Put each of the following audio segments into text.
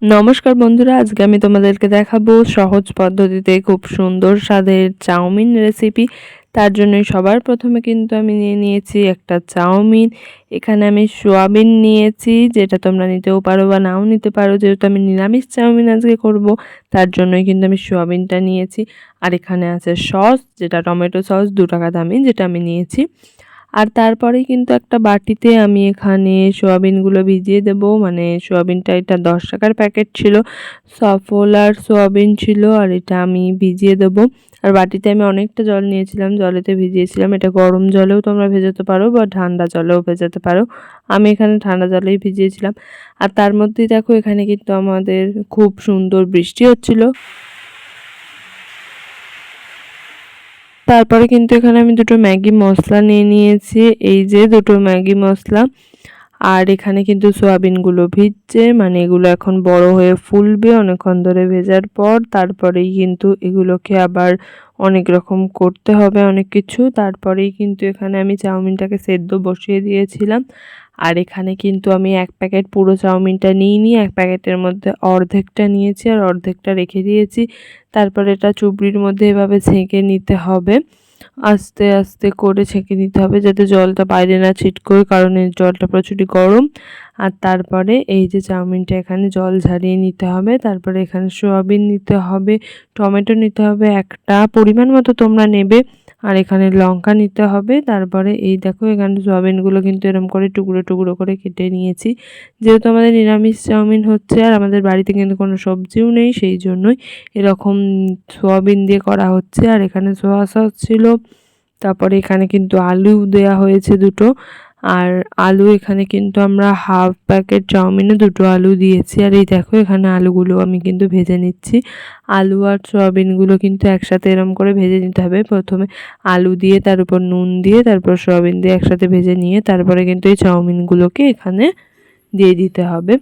নমস্কার বন্ধুরা, আজকে আমি তোমাদেরকে দেখাবো সহজ পদ্ধতিতে খুব সুন্দর স্বাদের চাউমিন রেসিপি। তার জন্য সবার প্রথমে কিন্তু আমি নিয়ে নিয়েছি একটা চাউমিন। এখানে আমি সোয়াবিন নিয়েছি, যেটা তোমরা নিতেও পারো বা নাও নিতে পারো। যেহেতু আমি নিরামিষ চাউমিন আজকে করব, তার জন্যই কিন্তু আমি সোয়াবিনটা নিয়েছি। আর এখানে আছে সস, যেটা টমেটো সস 2 টাকা দামি, যেটা আমি নিয়েছি। আর তারপরেই কিন্তু একটা বাটিতে আমি এখানে সোয়াবিনগুলো ভিজিয়ে দেব। মানে সোয়াবিনটা এটা 10 টাকার প্যাকেট ছিল, সফল আর সোয়াবিন ছিল। আর এটা আমি ভিজিয়ে দেব। আর বাটিতে আমি অনেকটা জল নিয়েছিলাম, জলেতে ভিজিয়েছিলাম। এটা গরম জলেও তোমরা ভেজাতে পারো বা ঠান্ডা জলেও ভেজাতে পারো। আমি এখানে ঠান্ডা জলেই ভিজিয়েছিলাম। আর তার মধ্যেই দেখো, এখানে কিন্তু আমাদের খুব সুন্দর বৃষ্টি হচ্ছিল। তারপরে কিন্তু এখানে আমি 2টো ম্যাগি মশলা নিয়ে নিয়েছি, এই যে 2টো ম্যাগি মশলা। আর এখানে কিন্তু সোয়াবিনগুলো ভিজছে, মানে এগুলো এখন বড় হয়ে ফুলবে অনেকক্ষণ ধরে ভেজার পর। তারপরেই কিন্তু এগুলোকে আবার অনেক রকম করতে হবে, অনেক কিছু। তারপরেই কিন্তু এখানে আমি চাউমিনটাকে সেদ্ধ বসিয়ে দিয়েছিলাম। আর এখানে কিন্তু আমি 1 প্যাকেট পুরো চাউমিনটা নিইনি, 1 প্যাকেটের মধ্যে অর্ধেকটা নিয়েছি আর অর্ধেকটা রেখে দিয়েছি। তারপরে এটা চুবড়ির মধ্যে এভাবে ছেঁকে নিতে হবে, আস্তে আস্তে করে ছেঁকে নিতে হবে, যাতে জলটা বাইরে না ছিটকোয়, কারণ এই জলটা প্রচুরই গরম। আর তারপরে এই যে চাউমিনটা এখানে জল ঝরিয়ে নিতে হবে। তারপরে এখানে সোয়াবিন নিতে হবে, টমেটো নিতে হবে একটা, পরিমাণ মতো তোমরা নেবে। আর এখানে লঙ্কা নিতে হবে। তারপরে এই দেখো, এখানে সোয়াবিনগুলো কিন্তু এরকম করে টুকরো টুকরো করে কেটে নিয়েছি। যেহেতু আমাদের নিরামিষ চাউমিন হচ্ছে আর আমাদের বাড়িতে কিন্তু কোনো সবজিও নেই, সেই জন্যই এরকম সোয়াবিন দিয়ে করা হচ্ছে। আর এখানে সোয়া সস ছিল। তারপরে এখানে কিন্তু আলু দেয়া হয়েছে 2টো। আর আলু এখানে কিন্তু আমরা হাফ প্যাকেট চাউমিনে 2টো আলু দিয়েছি। আর এই দেখো, এখানে আলুগুলো আমি কিন্তু ভেজে নিচ্ছি। আলু আর সোয়াবিনগুলো কিন্তু একসাথে এরম করে ভেজে নিতে হবে। প্রথমে আলু দিয়ে, তার উপর নুন দিয়ে, তারপর সোয়াবিন দিয়ে একসাথে ভেজে নিয়ে তারপরে কিন্তু এই চাউমিনগুলোকে এখানে দিয়ে দিতে হবে।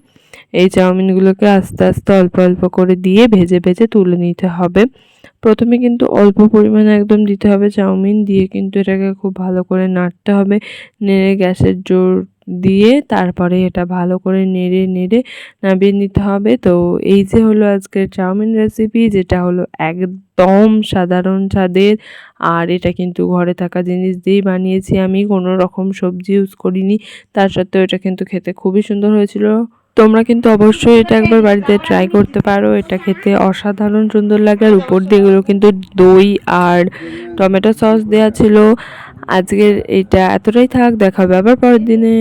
এই চাউমিনগুলোকে আস্তে আস্তে অল্প অল্প করে দিয়ে ভেজে ভেজে তুলে নিতে হবে। প্রথমে কিন্তু অল্প পরিমাণে একদম দিতে হবে চাউমিন, দিয়ে কিন্তু এটাকে খুব ভালো করে নাড়তে হবে। নেড়ে গ্যাসের জোর দিয়ে তারপরে এটা ভালো করে নেড়ে নেড়ে নামিয়ে নিতে হবে। তো এই যে হলো আজকের চাউমিন রেসিপি, যেটা হলো একদম সাধারণ স্বাদের। আর এটা কিন্তু ঘরে থাকা জিনিস দিয়েই বানিয়েছি আমি, কোনো রকম সবজি ইউজ করিনি। তার সত্ত্বেও এটা কিন্তু খেতে খুবই সুন্দর হয়েছিল। তোমরা কিন্তু অবশ্যই এটা একবার বাড়িতে ট্রাই করতে পারো, এটা খেতে অসাধারণ সুন্দর লাগে। আর উপর দিয়ে এগুলো কিন্তু দই আর টমেটো সস দেওয়া ছিল। আজকের এটা এতটাই থাক, দেখা হবে আবার পরের দিনে।